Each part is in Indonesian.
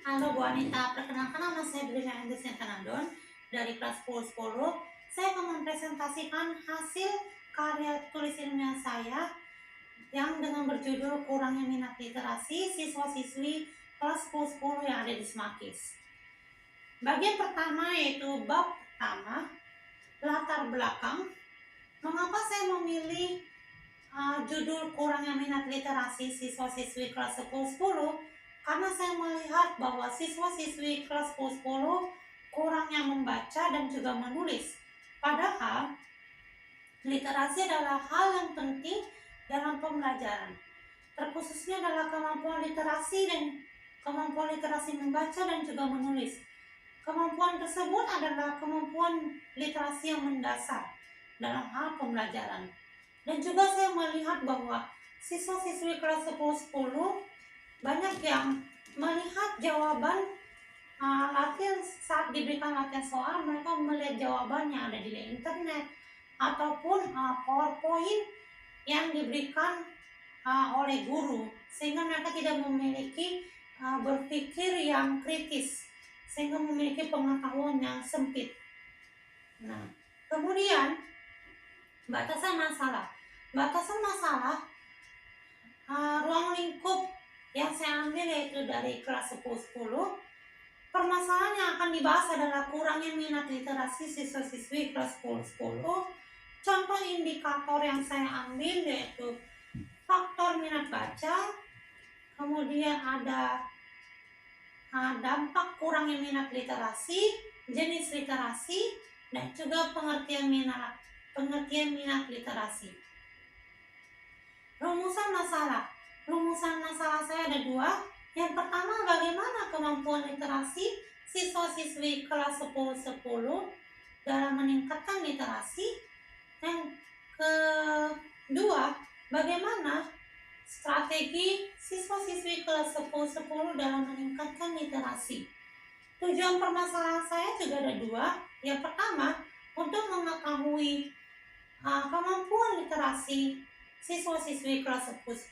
Halo Bu Anita, perkenalkan nama saya Brina Andesnya Tanadon dari kelas 10. Saya akan mempresentasikan hasil karya tulis ilmiah saya yang dengan berjudul Kurangnya Minat Literasi Siswa-siswi kelas 10 yang ada di Semakis. Bagian pertama yaitu bab pertama, latar belakang. Mengapa saya memilih judul Kurangnya Minat Literasi Siswa-siswi kelas 10? Karena saya melihat bahwa siswa-siswi kelas 10 kurangnya membaca dan juga menulis. Padahal literasi adalah hal yang penting dalam pembelajaran. Terkhususnya adalah kemampuan literasi membaca dan juga menulis. Kemampuan tersebut adalah kemampuan literasi yang mendasar dalam hal pembelajaran. Dan juga saya melihat bahwa siswa-siswi kelas 10 banyak yang melihat jawaban latihan saat diberikan latihan soal, mereka melihat jawaban yang ada di internet ataupun PowerPoint yang diberikan oleh guru, sehingga mereka tidak memiliki berpikir yang kritis, sehingga memiliki pengetahuan yang sempit. Nah, kemudian batasan masalah ruang lingkup yang saya ambil yaitu dari kelas 10. Permasalahan yang akan dibahas adalah kurangnya minat literasi siswa-siswi kelas 10. Contoh indikator yang saya ambil yaitu faktor minat baca, kemudian ada dampak kurangnya minat literasi, jenis literasi, dan juga pengertian minat literasi. Rumusan masalah saya ada dua. Yang pertama, bagaimana kemampuan literasi siswa-siswi kelas 10 dalam meningkatkan literasi. Yang kedua, bagaimana strategi siswa-siswi kelas 10 dalam meningkatkan literasi. Tujuan permasalahan saya juga ada dua. Yang pertama, untuk mengetahui kemampuan literasi siswa-siswi kelas 10.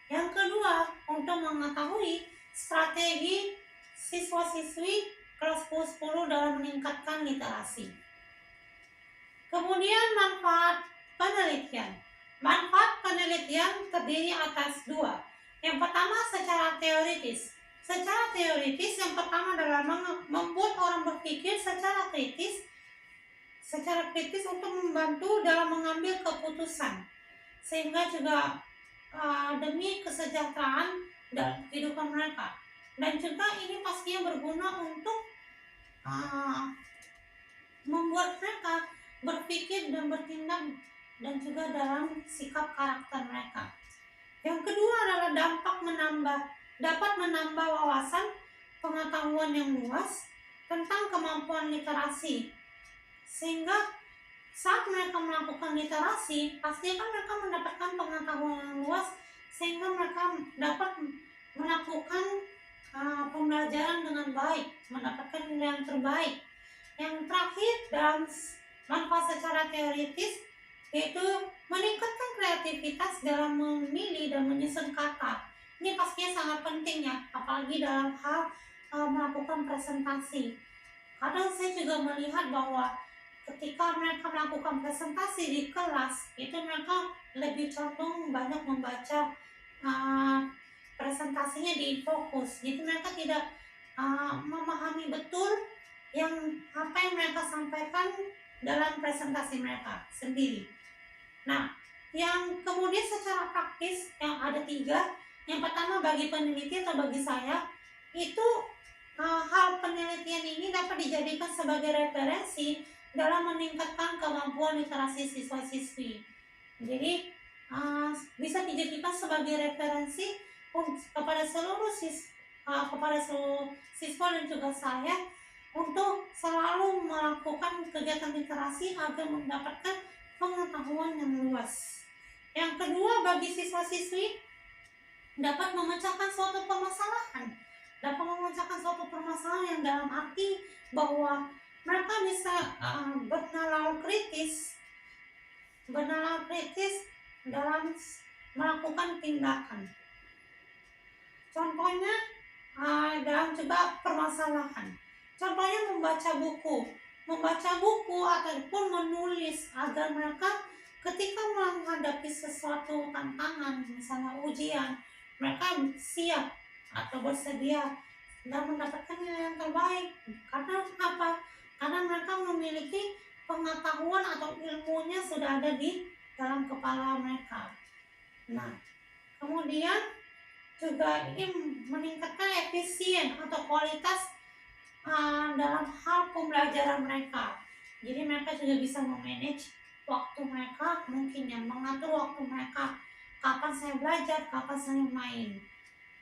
Yang kedua, untuk mengetahui strategi siswa-siswi kelas 10 dalam meningkatkan literasi. Kemudian manfaat penelitian. Manfaat penelitian terdiri atas dua. Yang pertama, secara teoritis. Secara teoritis, yang pertama adalah membuat orang berpikir secara kritis untuk membantu dalam mengambil keputusan, sehingga juga demi kesejahteraan dalam kehidupan mereka. Dan juga ini pastinya berguna untuk membuat mereka berpikir dan bertindak dan juga dalam sikap karakter mereka. Yang kedua adalah dapat menambah wawasan pengetahuan yang luas tentang kemampuan literasi, sehingga saat mereka melakukan literasi, pastinya kan mereka mendapatkan pengetahuan yang luas, sehingga mereka dapat melakukan pembelajaran dengan baik, mendapatkan nilai yang terbaik. Yang terakhir, dalam manfaat secara teoritis, yaitu meningkatkan kreativitas dalam memilih dan menyusun kata. Ini pastinya sangat penting ya, apalagi dalam hal melakukan presentasi. Kadang saya juga melihat bahwa ketika mereka melakukan presentasi di kelas, itu mereka lebih condong banyak membaca presentasinya di fokus. Jadi mereka tidak memahami betul apa yang mereka sampaikan dalam presentasi mereka sendiri. Nah, yang kemudian secara praktis yang ada tiga. Yang pertama, bagi peneliti atau bagi saya, itu hal penelitian ini dapat dijadikan sebagai referensi dalam meningkatkan kemampuan literasi siswa-siswi. Jadi bisa dijadikan sebagai referensi kepada seluruh siswa dan juga saya untuk selalu melakukan kegiatan literasi agar mendapatkan pengetahuan yang luas. Yang kedua, bagi siswa-siswi dapat memecahkan suatu permasalahan yang dalam arti bahwa mereka bisa bernalar kritis dalam melakukan tindakan. Contohnya dan juga permasalahan. Contohnya membaca buku ataupun menulis agar mereka ketika menghadapi sesuatu tantangan, misalnya ujian, mereka siap atau bersedia dan mendapatkan nilai yang terbaik. Karena apa? Karena mereka memiliki pengetahuan atau ilmunya sudah ada di dalam kepala mereka. Nah, kemudian juga ini meningkatkan efisien atau kualitas dalam hal pembelajaran mereka. Jadi mereka juga bisa memanage waktu mereka, mungkin yang mengatur waktu mereka, kapan saya belajar, kapan saya main.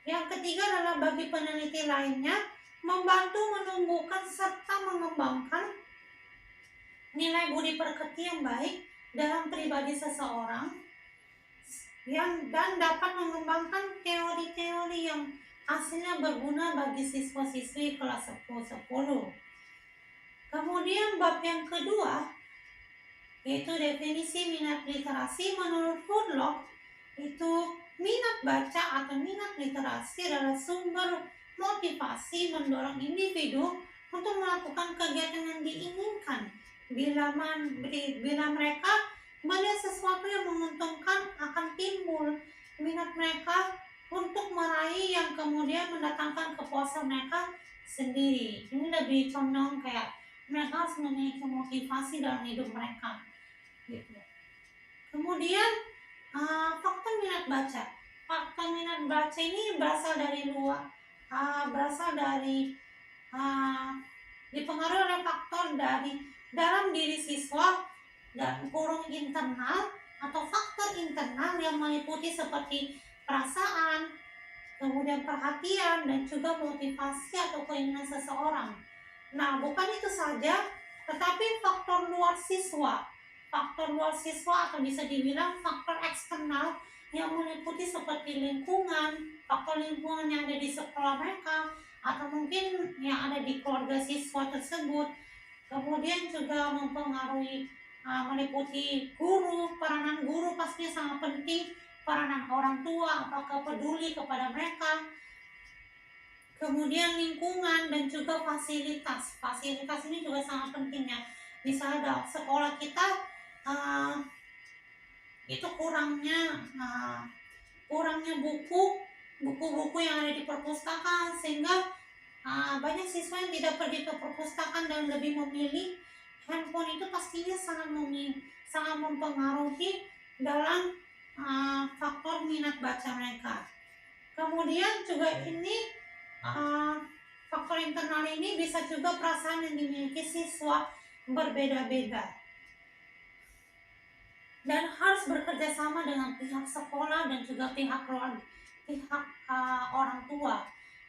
Yang ketiga adalah bagi peneliti lainnya, membantu menumbuhkan serta mengembangkan nilai budi pekerti yang baik dalam pribadi seseorang dan dapat mengembangkan teori-teori yang hasilnya berguna bagi siswa-siswi kelas 10. Kemudian bab yang kedua yaitu definisi minat literasi. Menurut Hurlock, itu minat baca atau minat literasi adalah sumber motivasi mendorong individu untuk melakukan kegiatan yang diinginkan. Bila mereka melihat sesuatu yang menguntungkan, akan timbul minat mereka untuk meraih yang kemudian mendatangkan kepuasan mereka sendiri. Ini lebih condong kayak mereka harus memiliki motivasi dalam hidup mereka gitu. Kemudian faktor minat baca. Faktor minat baca ini berasal dari dipengaruhi oleh faktor dari dalam diri siswa dan kurung internal atau faktor internal yang meliputi seperti perasaan, kemudian perhatian, dan juga motivasi atau keinginan seseorang. Nah, bukan itu saja, tetapi faktor luar siswa. Faktor luar siswa atau bisa dibilang faktor eksternal yang meliputi seperti lingkungan, faktor lingkungan yang ada di sekolah mereka, atau mungkin yang ada di keluarga siswa tersebut. Kemudian juga mempengaruhi meliputi guru, peranan guru pastinya sangat penting, peranan orang tua, apakah peduli kepada mereka. Kemudian lingkungan dan juga fasilitas. Fasilitas ini juga sangat penting ya. Misalnya dalam sekolah kita itu kurangnya buku-buku yang ada di perpustakaan, sehingga banyak siswa yang tidak pergi ke perpustakaan dan lebih memilih handphone. Itu pastinya sangat mempengaruhi dalam faktor minat baca mereka. Kemudian juga ini faktor internal ini bisa juga perasaan yang dimiliki siswa berbeda-beda dan harus bekerja sama dengan pihak sekolah dan juga pihak orang tua.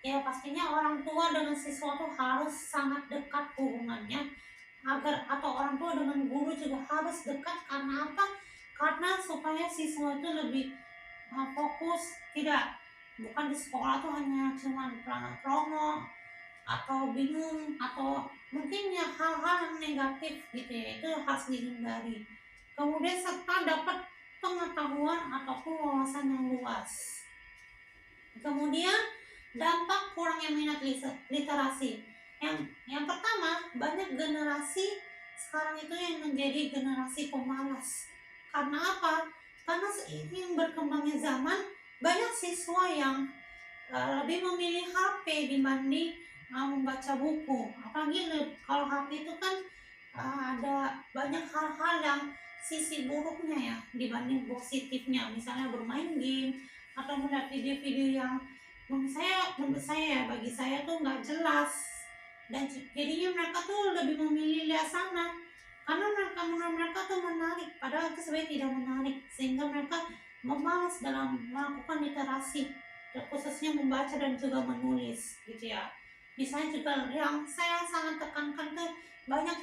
Ya, pastinya orang tua dengan siswa itu harus sangat dekat hubungannya, atau orang tua dengan guru juga harus dekat. Karena apa? Karena supaya siswa itu lebih fokus, bukan di sekolah tuh hanya cuman promo atau bingung atau mungkin ya hal-hal yang negatif gitu ya, itu harus dihindari. Kemudian serta dapat pengetahuan ataupun wawasan yang luas. Kemudian dampak kurangnya minat literasi. Yang pertama, banyak generasi sekarang itu yang menjadi generasi pemalas. Karena apa? Karena seiring berkembangnya zaman, banyak siswa yang lebih memilih HP dibanding membaca buku. Apalagi kalau HP itu kan ada banyak hal-hal yang sisi buruknya ya dibanding positifnya. Misalnya bermain game atau melihat video-video yang menurut saya bagi saya tuh nggak jelas, dan jadinya mereka tuh lebih memilih lihat sana karena menurut mereka tuh menarik, padahal itu sebenarnya tidak menarik, sehingga mereka memalas dalam melakukan literasi, khususnya membaca dan juga menulis gitu ya. Misalnya juga yang saya sangat tekankan tuh banyak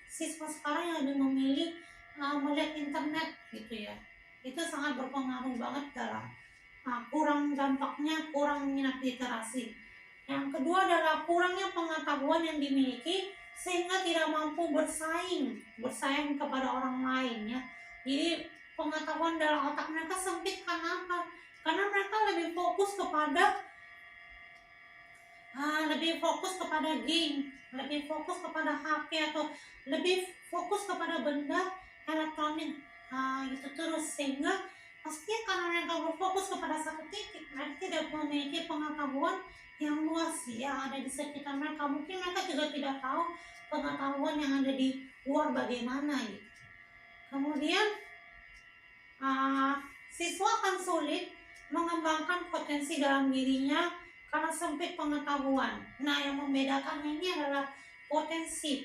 siswa sekarang yang lebih memilih melihat internet gitu ya. Itu sangat berpengaruh banget dalam kurang minat literasi. Yang kedua adalah kurangnya pengetahuan yang dimiliki sehingga tidak mampu bersaing kepada orang lain ya. Jadi pengetahuan dalam otak mereka sempit. Karena apa? Karena mereka lebih fokus kepada lebih fokus kepada game, lebih fokus kepada HP, atau lebih fokus kepada benda elektronik itu terus, sehingga pastinya karena mereka berfokus kepada satu titik, mereka tidak memiliki pengetahuan yang luas yang ada di sekitar mereka. Mungkin mereka juga tidak tahu pengetahuan yang ada di luar bagaimana gitu. Kemudian siswa akan sulit mengembangkan potensi dalam dirinya karena sempit pengetahuan. Nah, yang membedakan ini adalah potensi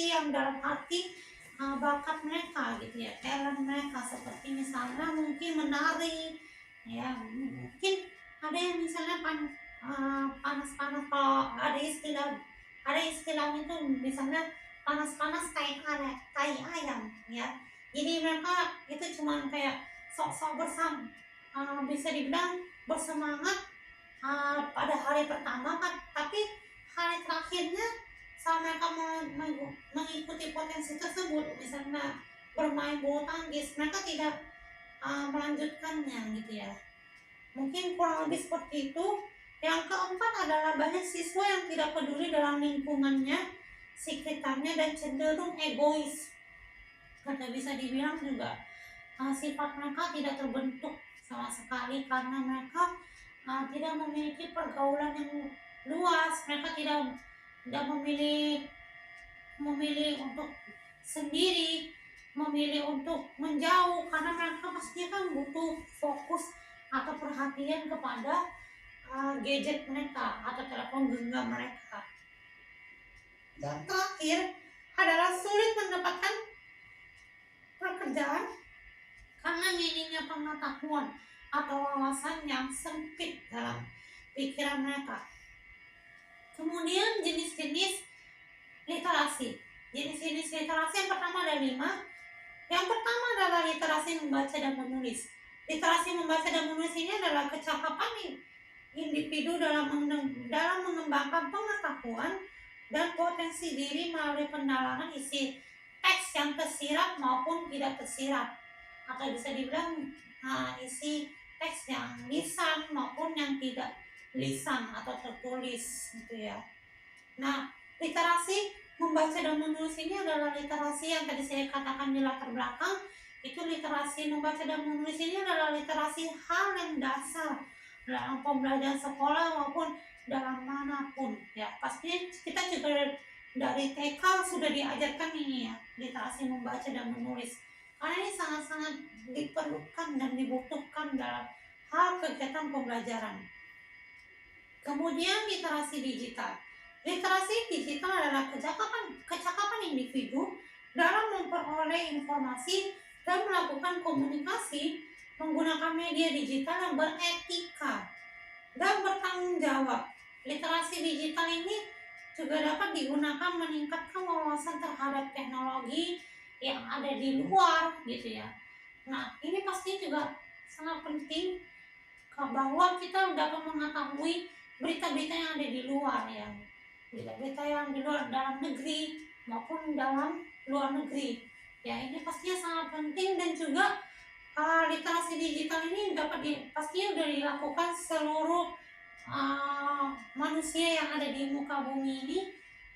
yang dalam arti bakat mereka gitu ya, talent mereka, seperti misalnya mungkin menari ya, mungkin ada yang misalnya panas-panas, kalau ada istilahnya itu misalnya panas-panas tai ayam ya. Jadi mereka itu cuma kayak sok-sok bisa dibilang bersemangat pada hari pertama kan, tapi hari terakhirnya saat mereka mengikuti potensi tersebut, misalnya bermain bulu tangkis, mereka tidak melanjutkannya gitu ya. Mungkin kurang lebih seperti itu. Yang keempat adalah banyak siswa yang tidak peduli dalam lingkungannya, sekitarnya, dan cenderung egois. Kata bisa dibilang juga sifat mereka tidak terbentuk sama sekali karena mereka tidak memiliki pergaulan yang luas. Mereka tidak memilih untuk sendiri, memilih untuk menjauh, karena mereka pastinya kan butuh fokus atau perhatian kepada gadget mereka atau telepon genggam mereka. Dan terakhir adalah sulit mendapatkan pekerjaan karena minimnya pengetahuan atau wawasan yang sempit dalam pikiran mereka. Kemudian jenis-jenis literasi. Jenis-jenis literasi yang pertama ada 5. Yang pertama adalah literasi membaca dan menulis. Literasi membaca dan menulis ini adalah kecakapan individu dalam mengembangkan pengetahuan dan potensi diri melalui pendalaman isi teks yang tersirat maupun tidak tersirat, atau bisa dibilang isi teks yang lisan maupun yang tidak lisan atau tertulis gitu ya. Nah, literasi membaca dan menulis ini adalah literasi yang tadi saya katakan di latar belakang. Itu literasi membaca dan menulis ini adalah literasi hal yang dasar dalam pembelajaran sekolah maupun dalam manapun ya. Pasti kita juga dari TK sudah diajarkan ini ya, literasi membaca dan menulis, karena ini sangat-sangat diperlukan dan dibutuhkan dalam hal kegiatan pembelajaran. Kemudian literasi digital. Literasi digital adalah kecakapan individu dalam memperoleh informasi dan melakukan komunikasi menggunakan media digital yang beretika dan bertanggung jawab. Literasi digital ini juga dapat digunakan meningkatkan wawasan terhadap teknologi yang ada di luar gitu ya. Nah, ini pasti juga sangat penting bahwa kita dapat mengetahui berita-berita yang ada di luar ya. Berita-berita yang di luar dalam negeri maupun dalam luar negeri. Ya, ini pastinya sangat penting, dan juga literasi digital ini pastinya sudah dilakukan seluruh manusia yang ada di muka bumi ini,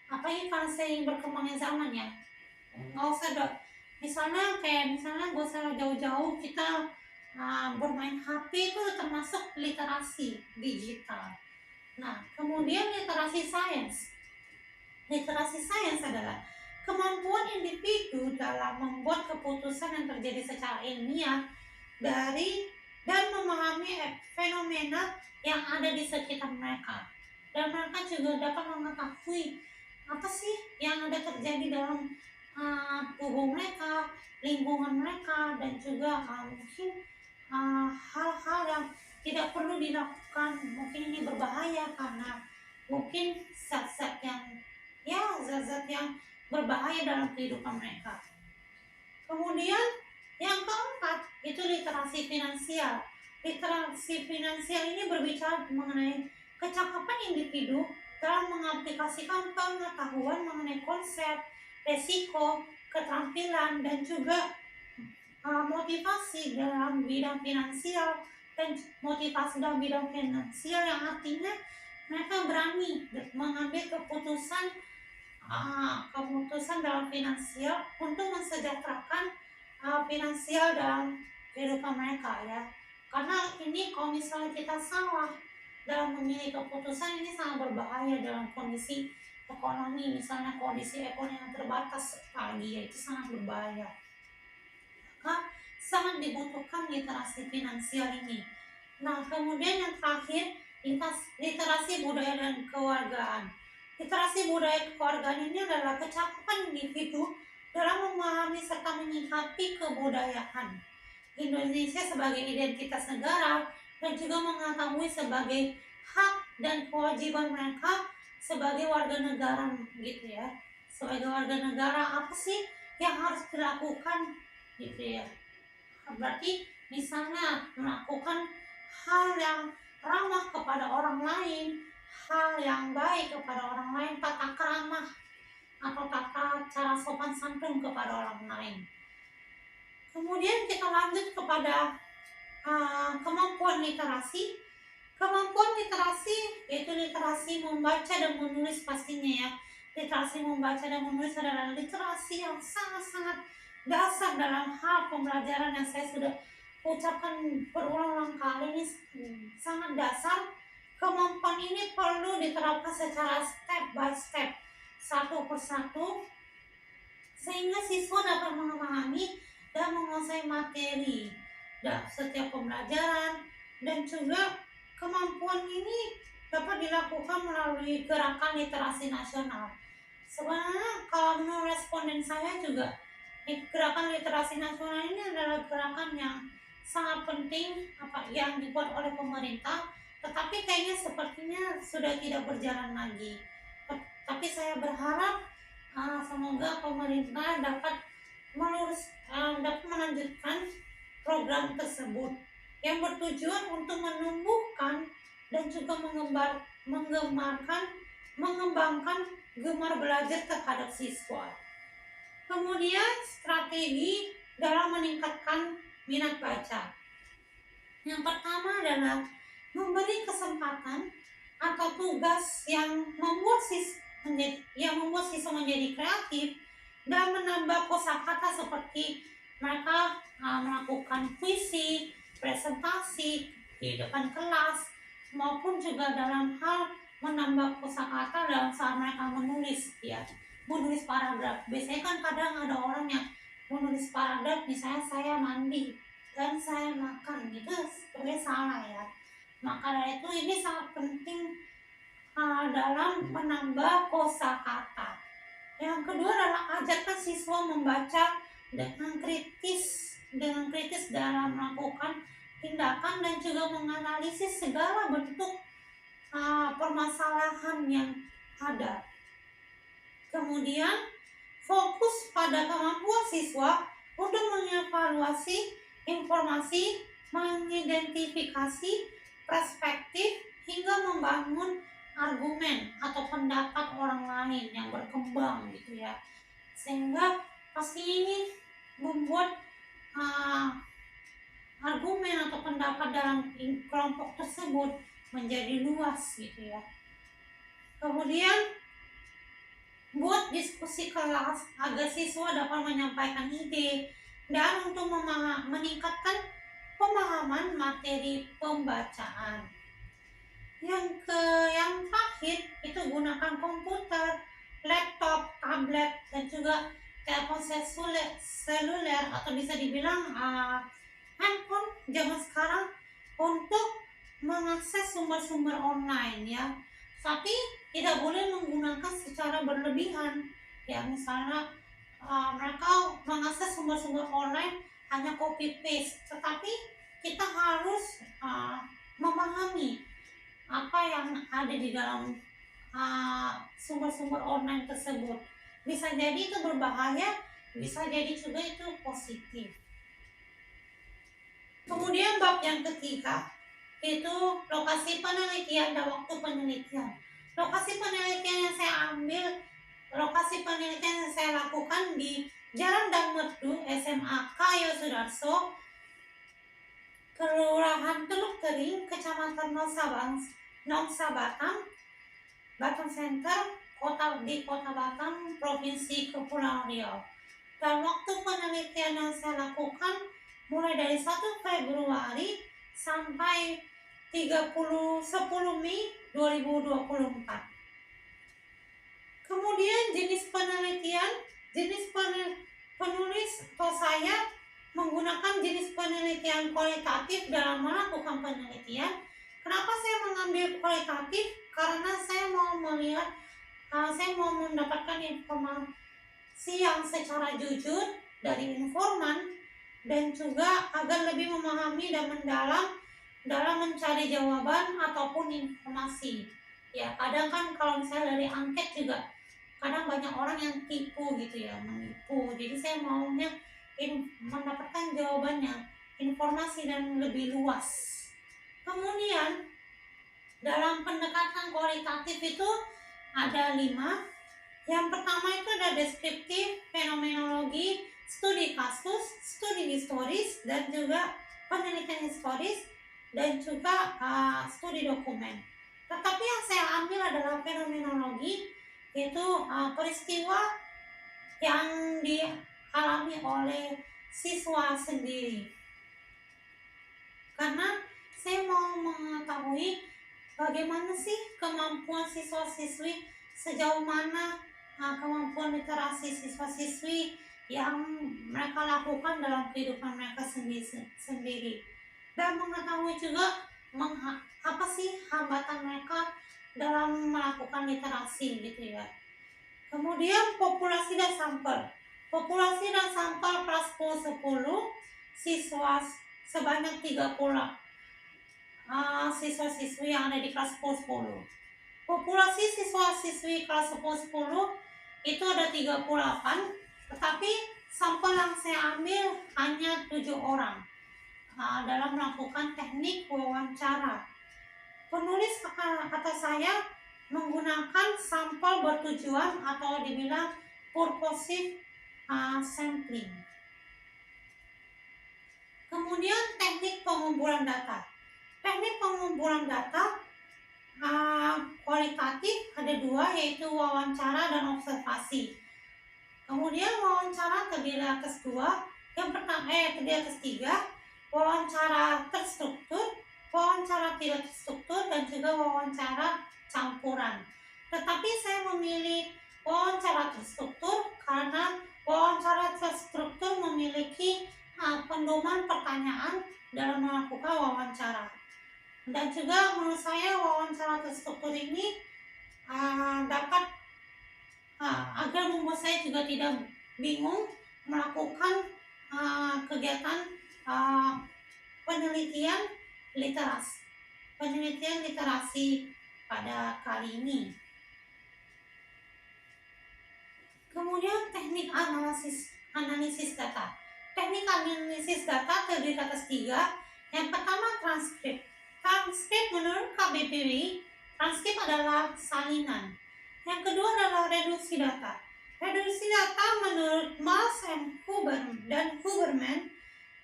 apalagi karena seiring berkembangnya zaman ya. Nggak usah misalnya nggak usah jauh-jauh, kita bermain HP itu termasuk literasi digital. Nah, kemudian literasi sains. Literasi sains adalah kemampuan individu dalam membuat keputusan yang terjadi secara ilmiah dan memahami fenomena yang ada di sekitar mereka. Dan mereka juga dapat mengetahui apa sih yang ada terjadi dalam tubuh mereka, lingkungan mereka, dan juga mungkin hal-hal yang tidak perlu dilakukan. Mungkin ini berbahaya karena mungkin zat-zat yang berbahaya dalam kehidupan mereka. Kemudian yang keempat itu literasi finansial. Literasi finansial ini berbicara mengenai kecakapan individu dalam mengaplikasikan pengetahuan mengenai konsep, resiko, keterampilan, dan juga motivasi dalam bidang finansial. Dan motivasi dalam bidang finansial yang artinya mereka berani mengambil keputusan dalam finansial untuk mensejahterakan finansial dalam kehidupan mereka ya. Karena ini kalau misalnya kita salah dalam memilih keputusan, ini sangat berbahaya dalam kondisi ekonomi, misalnya kondisi ekonomi yang terbatas lagi ya, itu sangat berbahaya. Maka sangat dibutuhkan literasi finansial ini. Nah, kemudian yang terakhir, literasi budaya dan kewargaan. Literasi budaya kewargaan ini adalah kecakapan individu dalam memahami serta menyikapi kebudayaan Indonesia sebagai identitas negara, dan juga mengetahui sebagai hak dan kewajiban mereka sebagai warga negara gitu ya. Sebagai warga negara, apa sih yang harus dilakukan gitu ya. Berarti misalnya melakukan hal yang ramah kepada orang lain, hal yang baik kepada orang lain, tata krama atau tata cara sopan santun kepada orang lain. Kemudian kita lanjut kepada kemampuan literasi. Kemampuan literasi yaitu literasi membaca dan menulis pastinya ya. Literasi membaca dan menulis adalah literasi yang sangat-sangat dasar dalam hal pembelajaran yang saya sudah ucapkan berulang-ulang kali. Ini sangat dasar. Kemampuan ini perlu diterapkan secara step by step, satu persatu, sehingga siswa dapat memahami dan menguasai materi setiap pembelajaran. Dan juga kemampuan ini dapat dilakukan melalui gerakan literasi nasional. Sebenarnya kalau menurut responden saya juga, gerakan literasi nasional ini adalah gerakan yang sangat penting yang dibuat oleh pemerintah, tetapi kayaknya sepertinya sudah tidak berjalan lagi. Tapi saya berharap semoga pemerintah dapat melanjutkan program tersebut yang bertujuan untuk menumbuhkan dan juga mengembangkan gemar belajar terhadap siswa. Kemudian strategi dalam meningkatkan minat baca. Yang pertama adalah memberi kesempatan atau tugas yang membuat siswa menjadi kreatif dan menambah kosakata, seperti mereka melakukan puisi, presentasi di depan kelas, maupun juga dalam hal menambah kosakata dalam saat mereka menulis ya, menulis paragraf. Biasanya kan kadang ada orang yang menulis paragraf, misalnya saya mandi dan saya makan, gitu sebenarnya salah ya. Maka dari itu ini sangat penting dalam menambah kosakata. Yang kedua adalah ajarkan siswa membaca dengan kritis dalam melakukan tindakan dan juga menganalisis segala bentuk permasalahan yang ada. Kemudian fokus pada kemampuan siswa untuk mengevaluasi informasi, mengidentifikasi perspektif, hingga membangun argumen atau pendapat orang lain yang berkembang gitu ya. Sehingga pasti ini membuat argumen atau pendapat dalam kelompok tersebut menjadi luas gitu ya. Kemudian buat diskusi kelas agar siswa dapat menyampaikan ide dan untuk meningkatkan pemahaman materi pembacaan. Yang terakhir itu gunakan komputer, laptop, tablet, dan juga telepon seluler atau bisa dibilang handphone zaman sekarang untuk mengakses sumber-sumber online ya. Tapi tidak boleh menggunakan secara berlebihan ya. Misalnya mereka mengakses sumber-sumber online hanya copy paste, tetapi kita harus memahami apa yang ada di dalam sumber-sumber online tersebut. Bisa jadi itu berbahaya, bisa jadi juga itu positif. Kemudian bab yang ketiga itu lokasi penelitian dan waktu penelitian. Lokasi penelitian yang saya ambil, lokasi penelitian yang saya lakukan di Jalan Dangmerdu, SMA Kayo Sudarso, Kelurahan Teluk Tering, Kecamatan Nongsa Batam, Batam Center, di Kota Batam, Provinsi Kepulauan Riau. Dan waktu penelitian yang saya lakukan mulai dari 1 Februari sampai 10 Mei 2024. Kemudian jenis penulis atau saya menggunakan jenis penelitian kualitatif dalam melakukan penelitian. Kenapa saya mengambil kualitatif? Karena saya mau mendapatkan informasi yang secara jujur dari informan, dan juga agar lebih memahami dan mendalam dalam mencari jawaban ataupun informasi. Ya, kadang kan kalau misalnya dari angket juga kadang banyak orang yang tipu gitu ya, menipu. Jadi saya maunya mendapatkan jawabannya, informasi dan lebih luas. Kemudian dalam pendekatan kualitatif itu ada 5. Yang pertama itu ada deskriptif, fenomenologi, studi kasus, studi historis, dan juga penelitian historis, dan juga studi dokumen. Tetapi yang saya ambil adalah fenomenologi, yaitu peristiwa yang dialami oleh siswa sendiri. Karena saya mau mengetahui bagaimana sih kemampuan siswa-siswi, sejauh mana kemampuan literasi siswa-siswi yang mereka lakukan dalam kehidupan mereka sendiri. Dan mengetahui juga apa sih hambatan mereka dalam melakukan literasi gitu ya. Kemudian populasi dan sampel. Populasi dan sampel kelas 10 siswa sebanyak 30 siswa-siswi yang ada di kelas 10. Populasi siswa-siswi kelas 10 itu ada 38, tetapi sampel yang saya ambil hanya 7 orang dalam melakukan teknik wawancara. Penulis kata saya menggunakan sampel bertujuan atau dibilang purposive sampling. Kemudian teknik pengumpulan data. Teknik pengumpulan data kualitatif ada 2, yaitu wawancara dan observasi. Kemudian wawancara terdiri atas 2. Yang pertama terdiri atas 3. Wawancara terstruktur, wawancara tidak terstruktur, dan juga wawancara campuran. Tetapi saya memilih wawancara terstruktur karena wawancara terstruktur memiliki pedoman pertanyaan dalam melakukan wawancara. Dan juga menurut saya wawancara terstruktur ini dapat agar membuat saya juga tidak bingung melakukan kegiatan penelitian literasi pada kali ini. Kemudian teknik analisis data. Teknik analisis data terdiri atas 3. Yang pertama transkrip. Transkrip menurut KBPI, transkrip adalah salinan. Yang kedua adalah reduksi data. Reduksi data menurut Mars dan Huberman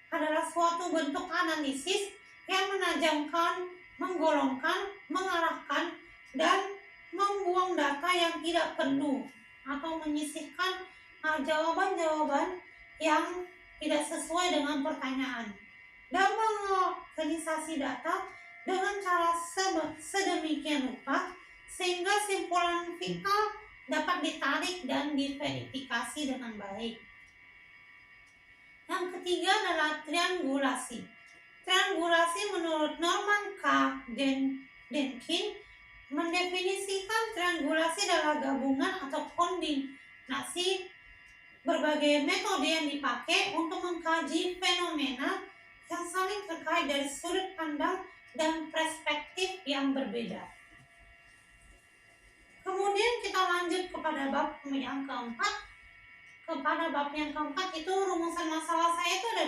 adalah suatu bentuk analisis yang menajamkan, menggolongkan, mengarahkan, dan membuang data yang tidak perlu atau menyisihkan jawaban-jawaban yang tidak sesuai dengan pertanyaan, dan mengorganisasi data dengan cara sedemikian rupa sehingga simpulan final dapat ditarik dan diverifikasi dengan baik. Yang ketiga adalah triangulasi. Triangulasi menurut Norman K. Dworkin mendefinisikan triangulasi adalah gabungan atau kombinasi berbagai metode yang dipakai untuk mengkaji fenomena yang saling terkait dari sudut pandang dan perspektif yang berbeda. Kemudian kita lanjut kepada bab yang keempat. Pada bab yang keempat itu rumusan masalah saya itu ada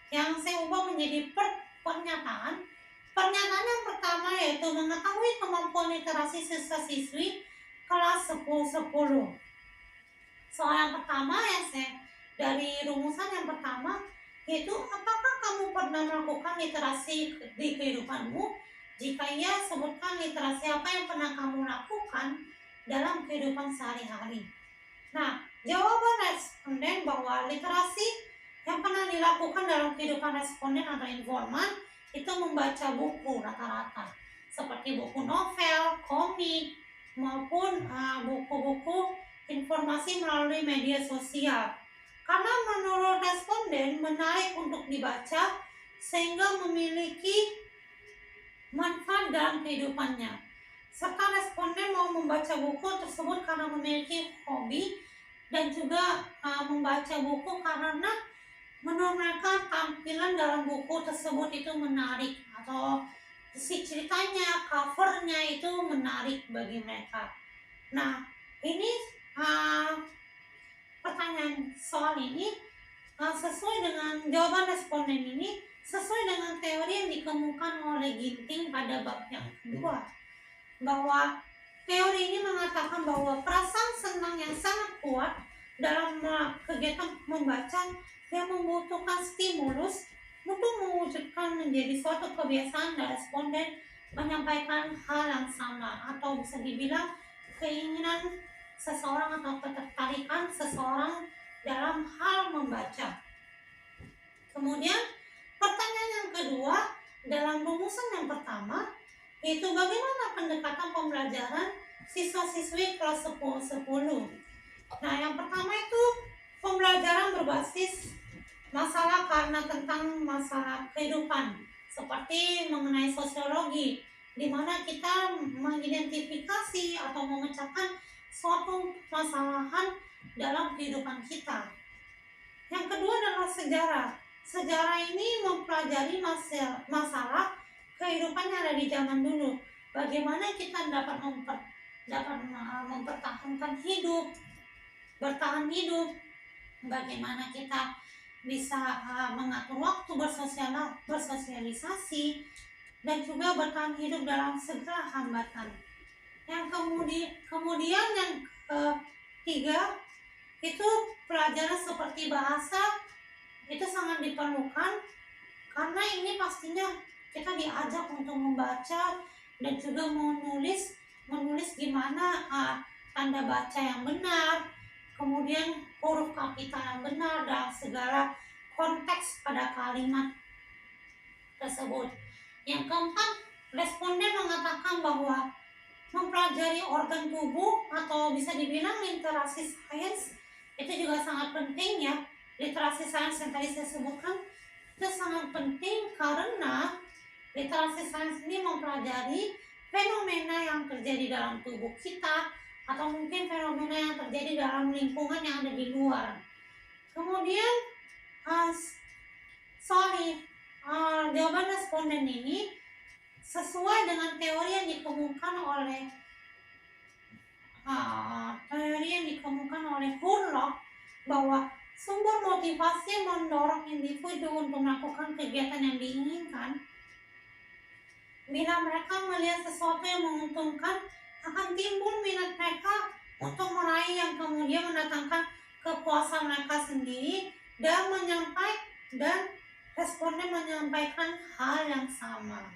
2 yang saya ubah menjadi pernyataan. Pernyataan yang pertama yaitu mengetahui kemampuan literasi siswa-siswi kelas 10. Soal yang pertama yang saya dari rumusan yang pertama yaitu apakah kamu pernah melakukan literasi di kehidupanmu? Jika iya, sebutkan literasi apa yang pernah kamu lakukan dalam kehidupan sehari-hari. Nah, jawaban responden bahwa literasi yang pernah dilakukan dalam kehidupan responden atau informan itu membaca buku rata-rata, seperti buku novel, komik, maupun buku-buku informasi melalui media sosial. Karena menurut responden menarik untuk dibaca sehingga memiliki manfaat dalam kehidupannya. Serta responden mau membaca buku tersebut karena memiliki hobi dan juga membaca buku karena menurut mereka tampilan dalam buku tersebut itu menarik, atau isi ceritanya, covernya itu menarik bagi mereka. Nah, ini pertanyaan soal ini sesuai dengan jawaban responden ini sesuai dengan teori yang dikemukakan oleh Ginting pada bab yang kedua, bahwa teori ini mengatakan bahwa perasaan senang yang sangat kuat dalam kegiatan membaca yang membutuhkan stimulus untuk mewujudkan menjadi suatu kebiasaan dan responden menyampaikan hal yang sama, atau bisa dibilang keinginan seseorang atau ketertarikan seseorang dalam hal membaca. Kemudian pertanyaan yang kedua dalam rumusan yang pertama, yaitu bagaimana pendekatan pembelajaran siswa-siswi kelas 10. Nah, yang pertama itu pembelajaran berbasis masalah karena tentang masalah kehidupan, seperti mengenai sosiologi, di mana kita mengidentifikasi atau memecahkan suatu masalahan dalam kehidupan kita. Yang kedua adalah sejarah. Sejarah ini mempelajari masalah kehidupan yang ada di zaman dulu. Bagaimana kita dapat mempertahankan hidup, bertahan hidup. Bagaimana kita bisa mengatur waktu bersosialisasi dan juga bertahan hidup dalam segala hambatan. Yang kemudian yang ketiga itu pelajaran seperti bahasa itu sangat diperlukan, karena ini pastinya kita diajak untuk membaca dan juga menulis gimana tanda baca yang benar, kemudian huruf kapital yang benar dan segala konteks pada kalimat tersebut. Yang keempat, responden mengatakan bahwa mempelajari organ tubuh atau bisa dibilang literasi sains itu juga sangat penting ya. Literasi sains yang tadi saya sebutkan itu sangat penting karena literasi sains ini mempelajari fenomena yang terjadi dalam tubuh kita atau mungkin fenomena yang terjadi dalam lingkungan yang ada di luar. Kemudian jawaban responden ini sesuai dengan teori yang dikemukakan oleh Hurlock, bahwa sumber motivasi mendorong individu untuk melakukan kegiatan yang diinginkan. Bila mereka melihat sesuatu yang menguntungkan, akan timbul minat mereka untuk meraih yang kemudian mendatangkan kepuasan mereka sendiri dan responden menyampaikan hal yang sama.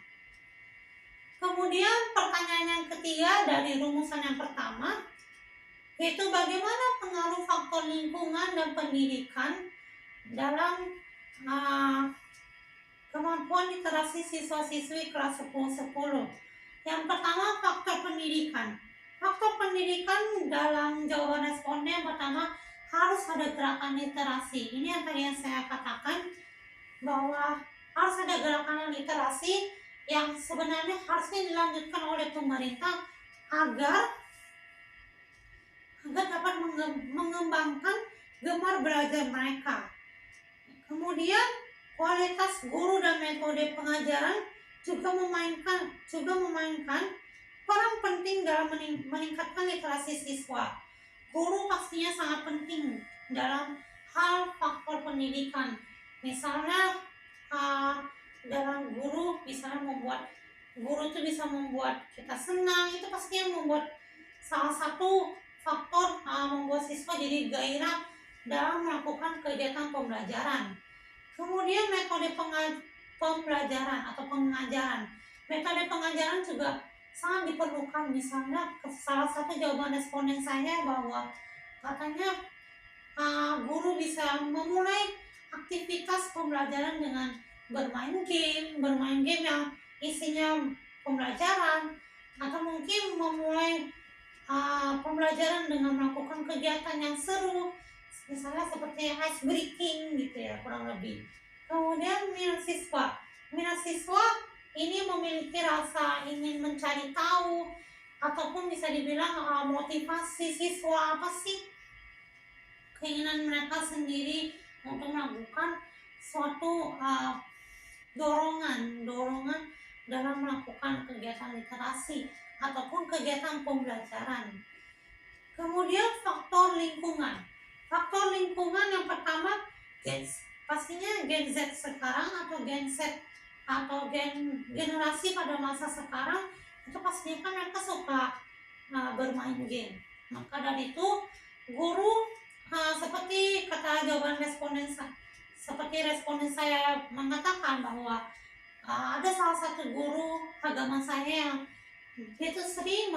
Kemudian pertanyaan yang ketiga dari rumusan yang pertama, yaitu bagaimana pengaruh faktor lingkungan dan pendidikan dalam kemampuan literasi siswa-siswi kelas 10. Yang pertama, faktor pendidikan. Faktor pendidikan dalam jawaban responden yang pertama harus ada gerakan literasi. Ini yang tadi saya katakan, bahwa harus ada gerakan literasi yang sebenarnya harusnya dilanjutkan oleh pemerintah agar dapat mengembangkan gemar belajar mereka. Kemudian kualitas guru dan metode pengajaran juga memainkan peran penting dalam meningkatkan literasi siswa. Guru pastinya sangat penting dalam hal faktor pendidikan. Misalnya dalam guru itu bisa membuat kita senang, itu pastinya membuat salah satu faktor membuat siswa jadi gairah dalam melakukan kegiatan pembelajaran. Kemudian metode pembelajaran atau pengajaran. Metode pengajaran juga sangat diperlukan. Misalnya salah satu jawaban responden saya bahwa katanya guru bisa memulai aktivitas pembelajaran dengan bermain game yang isinya pembelajaran, atau mungkin memulai pembelajaran dengan melakukan kegiatan yang seru, misalnya seperti ice breaking gitu ya, kurang lebih. Kemudian minat siswa ini memiliki rasa ingin mencari tahu, ataupun bisa dibilang motivasi siswa, apa sih keinginan mereka sendiri untuk melakukan suatu dorongan dalam melakukan kegiatan literasi ataupun kegiatan pembelajaran. Kemudian faktor lingkungan. Faktor lingkungan yang pertama, pastinya Gen Z sekarang atau Gen Z atau generasi pada masa sekarang itu pastinya kan mereka suka bermain game. Maka dari itu guru seperti kata jawaban seperti responden saya mengatakan bahwa ada salah satu guru agama saya yang dia tuh sering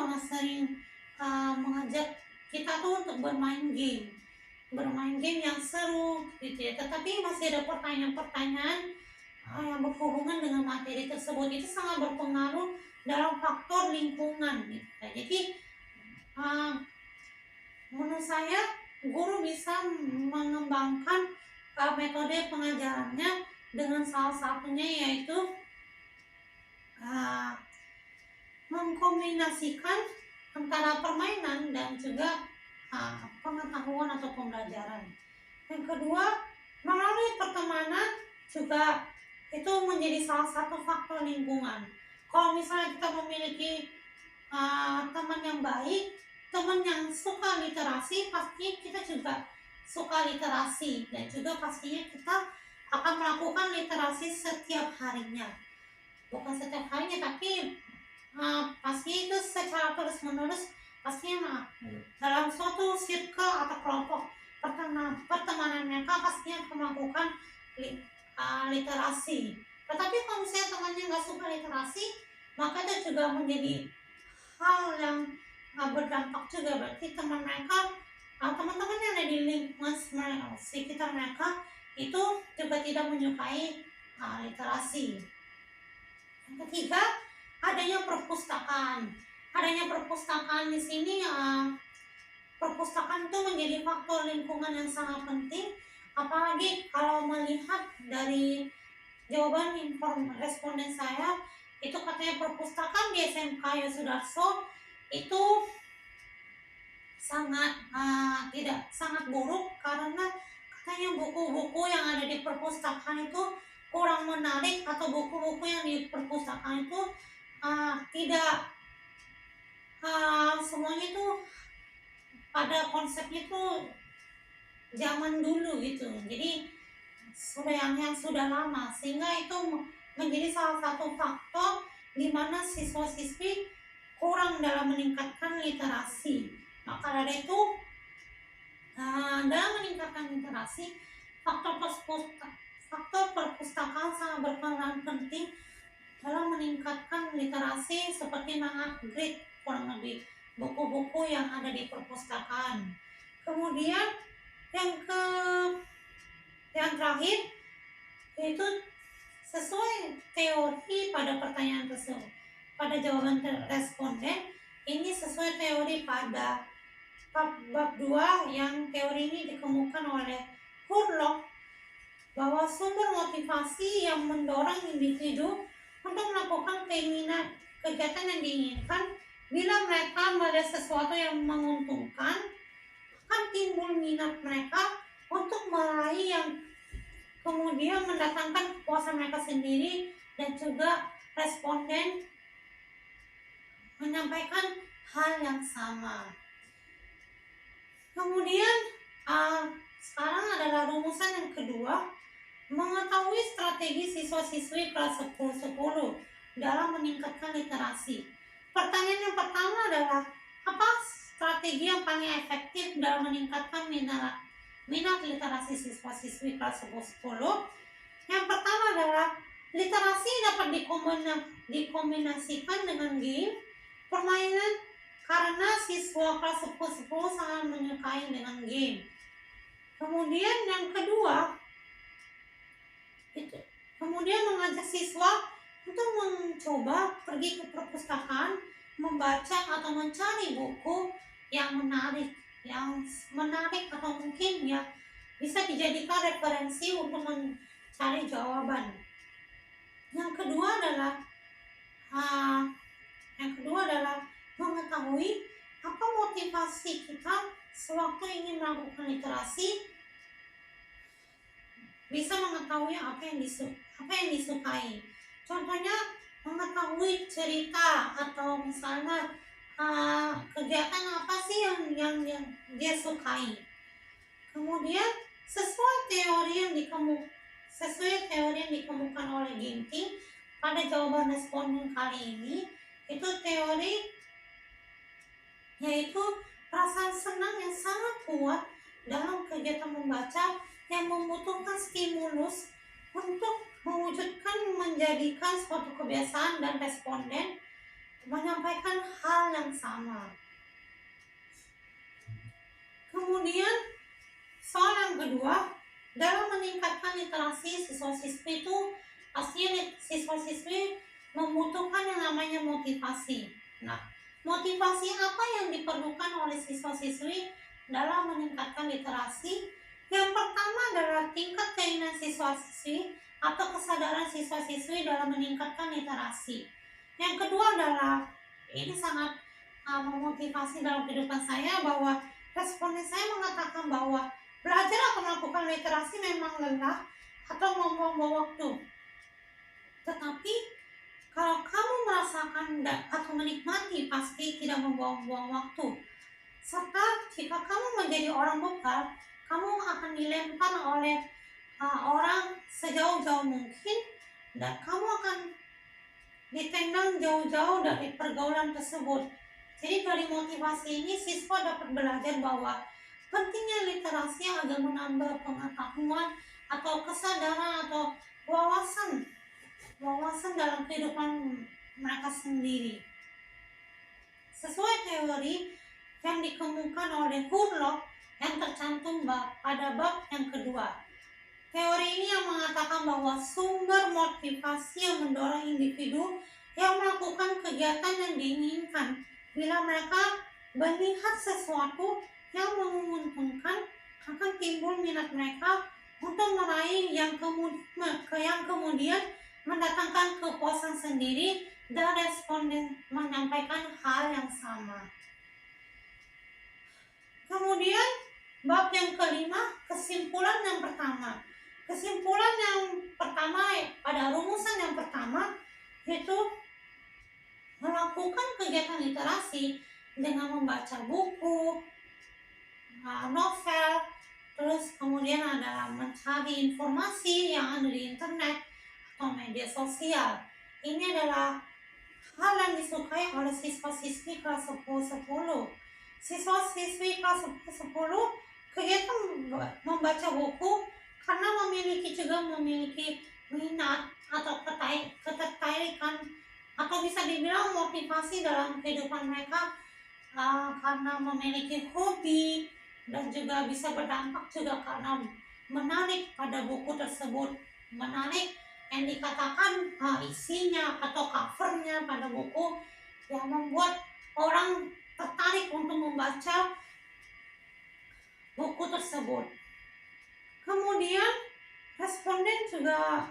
mengajak kita tuh untuk bermain game yang seru gitu ya. Tetapi masih ada pertanyaan-pertanyaan yang berhubungan dengan materi tersebut, itu sangat berpengaruh dalam faktor lingkungan gitu ya. Jadi menurut saya guru bisa mengembangkan metode pengajarannya dengan salah satunya yaitu mengkombinasikan antara permainan dan juga pengetahuan atau pembelajaran. Yang kedua, melalui pertemanan juga itu menjadi salah satu faktor lingkungan. Kalau misalnya kita memiliki teman yang baik, teman yang suka literasi, pasti kita juga suka literasi, dan juga pastinya kita akan melakukan literasi setiap harinya. Bukan setiap harinya, tapi pasti itu secara terus menerus, pastinya dalam suatu circle atau kelompok pertemanan mereka pastinya akan melakukan literasi. Tetapi kalau misalnya temannya nggak suka literasi, maka itu juga menjadi hal yang berdampak juga. Berarti teman-teman yang ada di lingkungan sekitar mereka itu juga tidak menyukai literasi. Yang ketiga, adanya perpustakaan. Di sini perpustakaan itu menjadi faktor lingkungan yang sangat penting, apalagi kalau melihat dari jawaban responden saya, itu katanya perpustakaan di SMK Yosudarso itu sangat buruk, karena katanya buku-buku yang ada di perpustakaan itu kurang menarik, atau buku-buku yang di perpustakaan itu tidak semuanya itu pada konsepnya itu zaman dulu gitu, jadi sudah lama, sehingga itu menjadi salah satu faktor di mana siswa-siswi kurang dalam meningkatkan literasi. Maka dari itu dalam meningkatkan literasi, faktor perpustakaan sangat berperan penting dalam meningkatkan literasi, seperti mengupgrade kurang lebih buku-buku yang ada di perpustakaan. Kemudian yang terakhir yaitu sesuai teori pada pertanyaan tersebut, pada jawaban responden ini sesuai teori pada bab 2, yang teori ini dikemukakan oleh Hurlock, bahwa sumber motivasi yang mendorong individu untuk melakukan kegiatan yang diinginkan, bila mereka melihat sesuatu yang menguntungkan, akan timbul minat mereka untuk meraih, yang kemudian mendatangkan kepuasan mereka sendiri, dan juga responden menyampaikan hal yang sama. Kemudian sekarang adalah rumusan yang kedua, mengetahui strategi siswa-siswi kelas 10-10 dalam meningkatkan literasi. Pertanyaan yang pertama adalah, apa strategi yang paling efektif dalam meningkatkan minat literasi siswa-siswi kelas 10-10? Yang pertama adalah Literasi dapat dikombinasikan dengan game, permainan, karena siswa kelas 10 sangat menyukai dengan game. Kemudian yang kedua, kemudian mengajak siswa untuk mencoba pergi ke perpustakaan, membaca atau mencari buku yang menarik atau mungkin ya bisa dijadikan referensi untuk mencari jawaban. Yang kedua adalah mengetahui apa motivasi kita sewaktu ingin melakukan literasi, bisa mengetahui apa yang disukai. Contohnya mengetahui cerita atau misalnya kegiatan apa sih yang dia sukai. Kemudian sesuai teori yang dikemukakan oleh Ginting pada jawaban responden kali ini, itu teori yaitu perasaan senang yang sangat kuat dalam kegiatan membaca yang membutuhkan stimulus untuk menjadikan suatu kebiasaan, dan responden menyampaikan hal yang sama. Kemudian soal yang kedua, dalam meningkatkan literasi siswa-siswi itu pastinya siswa-siswi membutuhkan yang namanya motivasi. Nah, motivasi apa yang diperlukan oleh siswa-siswi dalam meningkatkan literasi? Yang pertama adalah tingkat keinginan siswa-siswi atau kesadaran siswa-siswi dalam meningkatkan literasi. Yang kedua adalah, ini sangat memotivasi dalam kehidupan saya, bahwa responden saya mengatakan bahwa belajar atau melakukan literasi memang lelah atau membuang-buang waktu. Tetapi kalau kamu merasakan atau menikmati, pasti tidak membuang-buang waktu. Serta jika kamu menjadi orang bekal, kamu akan dilempar oleh orang sejauh-jauh mungkin, dan kamu akan ditendang jauh-jauh dari pergaulan tersebut. Jadi dari motivasi ini siswa dapat belajar bahwa pentingnya literasi agar menambah pengetahuan atau kesadaran atau wawasan dalam kehidupan mereka sendiri. Sesuai teori yang dikemukakan oleh Hurlock yang tercantum pada bab yang kedua. Teori ini yang mengatakan bahwa sumber motivasi yang mendorong individu yang melakukan kegiatan yang diinginkan bila mereka melihat sesuatu yang menguntungkan, akan timbul minat mereka untuk meraih yang kemudian mendatangkan kepuasan sendiri, dan responden menyampaikan hal yang sama. Kemudian bab yang kelima, kesimpulan yang pertama. Kesimpulan yang pertama pada rumusan yang pertama yaitu melakukan kegiatan literasi dengan membaca buku, novel, terus kemudian adalah mencari informasi yang ada di internet atau media sosial. Ini adalah hal yang disukai oleh siswa-siswi kelas 10. Siswa-siswi kelas 10 kegiatan membaca buku karena memiliki minat atau ketertarikan atau bisa dibilang motivasi dalam kehidupan mereka, karena memiliki hobi, dan juga bisa berdampak juga karena menarik pada buku tersebut. Menarik yang dikatakan isinya atau covernya pada buku yang membuat orang tertarik untuk membaca buku tersebut. Kemudian responden juga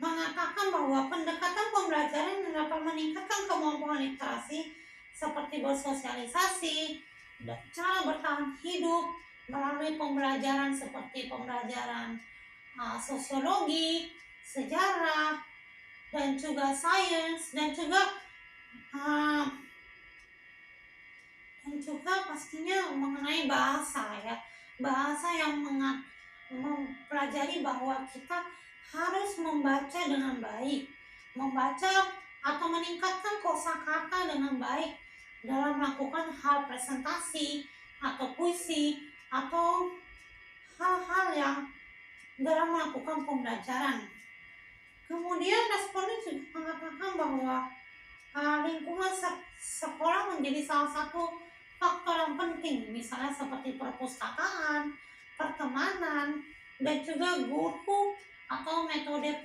mengatakan bahwa pendekatan pembelajaran yang dapat meningkatkan kemampuan literasi seperti bersosialisasi dan cara bertahan hidup melalui pembelajaran seperti pembelajaran sosiologi, sejarah, dan juga sains, dan juga pastinya mengenai bahasa ya. Bahasa yang mempelajari bahwa kita harus membaca dengan baik, membaca atau meningkatkan kosakata dengan baik dalam melakukan hal presentasi atau puisi atau hal-hal yang dalam melakukan pembelajaran. Kemudian responden juga mengatakan bahwa lingkungan sekolah menjadi salah satu faktor yang penting, misalnya seperti perpustakaan, pertemanan, dan juga guru atau metode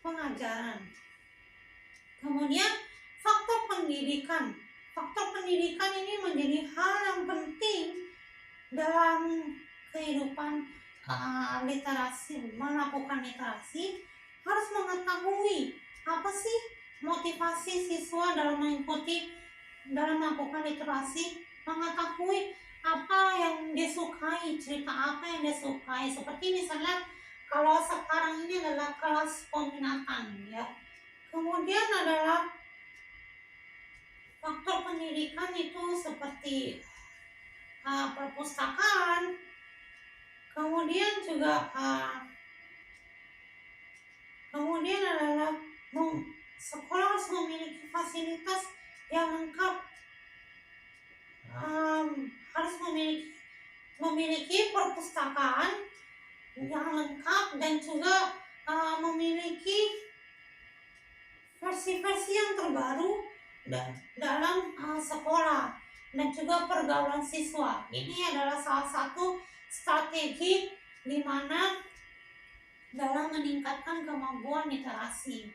pengajaran. Kemudian faktor pendidikan. Faktor pendidikan ini menjadi hal yang penting dalam kehidupan literasi, melakukan literasi harus mengetahui apa sih motivasi siswa dalam melakukan literasi, mengetahui apa yang dia sukai, cerita apa yang dia sukai. Seperti misalnya kalau sekarang ini adalah kelas peminatan ya. Kemudian adalah faktor pendidikan itu seperti perpustakaan, kemudian juga kemudian adalah sekolah harus memiliki fasilitas yang lengkap, harus memiliki perpustakaan yang lengkap dan juga memiliki versi-versi yang terbaru dalam sekolah dan juga pergaulan siswa. Ini adalah salah satu strategi di mana dalam meningkatkan kemampuan literasi.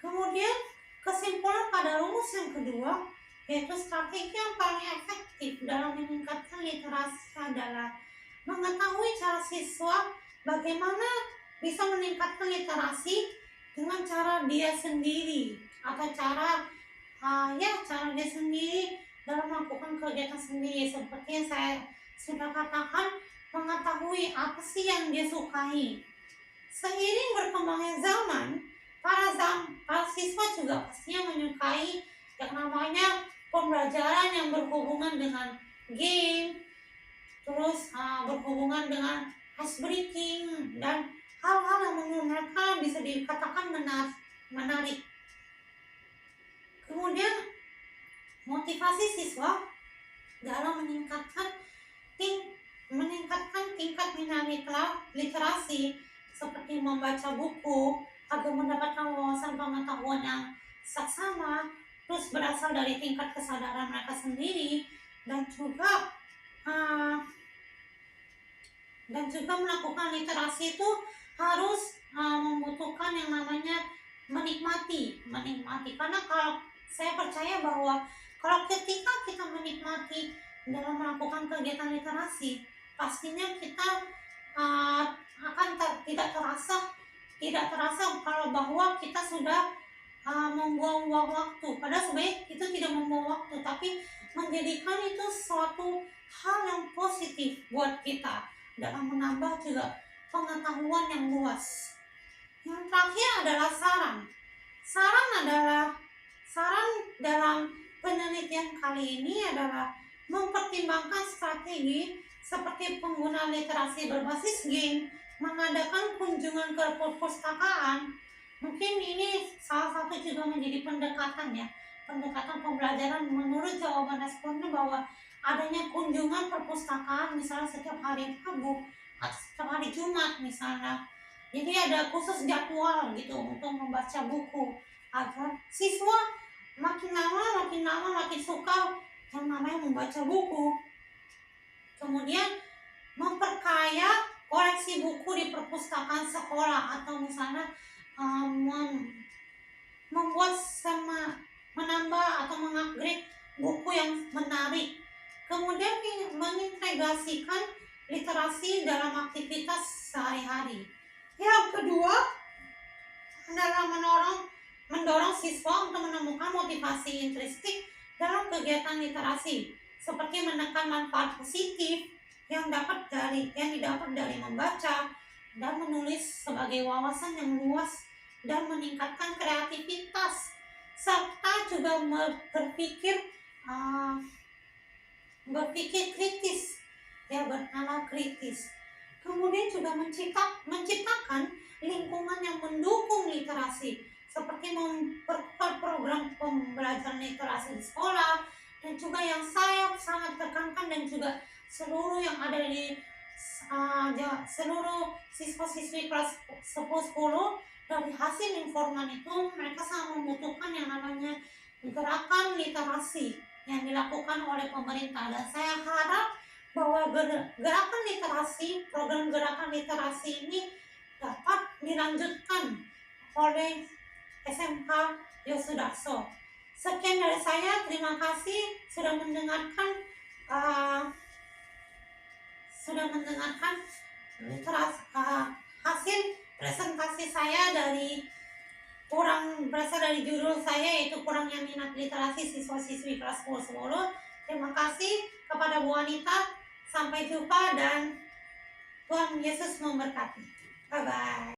Kemudian kesimpulan pada rumus yang kedua, yaitu strategi yang paling efektif dalam meningkatkan literasi adalah mengetahui cara siswa bagaimana bisa meningkatkan literasi dengan cara dia sendiri atau cara dia sendiri dalam melakukan kegiatan sendiri. Seperti yang saya sudah katakan, mengetahui apa sih yang dia sukai. Seiring berkembangnya zaman, para siswa juga pastinya menyukai yang namanya pembelajaran yang berhubungan dengan game, terus berhubungan dengan ice breaking dan hal-hal yang menurut mereka bisa dikatakan menarik. Kemudian motivasi siswa dalam meningkatkan tingkat minat literasi seperti membaca buku agar mendapatkan wawasan pengetahuan yang saksama, terus berasal dari tingkat kesadaran mereka sendiri dan juga melakukan literasi itu harus membutuhkan yang namanya menikmati karena kalau saya percaya bahwa kalau ketika kita menikmati dalam melakukan kegiatan literasi, pastinya kita akan tidak terasa kalau bahwa kita sudah membuang-buang waktu. Padahal sebenarnya itu tidak membuang waktu, tapi menjadikan itu suatu hal yang positif buat kita dalam menambah juga pengetahuan yang luas. Yang terakhir adalah saran. Saran dalam penelitian kali ini adalah mempertimbangkan strategi seperti penggunaan literasi berbasis game, mengadakan kunjungan ke perpustakaan. Mungkin ini salah satu juga menjadi pendekatan pembelajaran menurut jawaban responden bahwa adanya kunjungan perpustakaan misalnya setiap hari Rabu atau setiap hari Jumat misalnya. Jadi ada khusus jadwal gitu untuk membaca buku agar siswa makin lama makin suka yang namanya membaca buku. Kemudian memperkaya koleksi buku di perpustakaan sekolah atau misalnya menambah atau mengupgrade buku yang menarik. Kemudian mengintegrasikan literasi dalam aktivitas sehari-hari. Yang kedua adalah mendorong siswa untuk menemukan motivasi intrinsik dalam kegiatan literasi, seperti menekan manfaat positif yang didapat dari membaca dan menulis sebagai wawasan yang luas dan meningkatkan kreativitas serta juga berpikir kritis bernalar kritis. Kemudian juga menciptakan lingkungan yang mendukung literasi seperti memperkuat program pembelajaran literasi di sekolah dan juga yang saya sangat tekankan dan juga seluruh yang ada di seluruh siswa-siswi kelas 10 dari hasil informan itu mereka sangat membutuhkan yang namanya gerakan literasi yang dilakukan oleh pemerintah, dan saya harap bahwa gerakan literasi, program gerakan literasi ini dapat dilanjutkan oleh SMK Yosudarso. Sekian dari saya, terima kasih sudah mendengarkan hasil presentasi saya berasal dari judul saya, yaitu kurangnya minat literasi siswa-siswi kelas 10. Terima kasih kepada Bu Anita. Sampai jumpa dan Tuhan Yesus memberkati. Bye bye.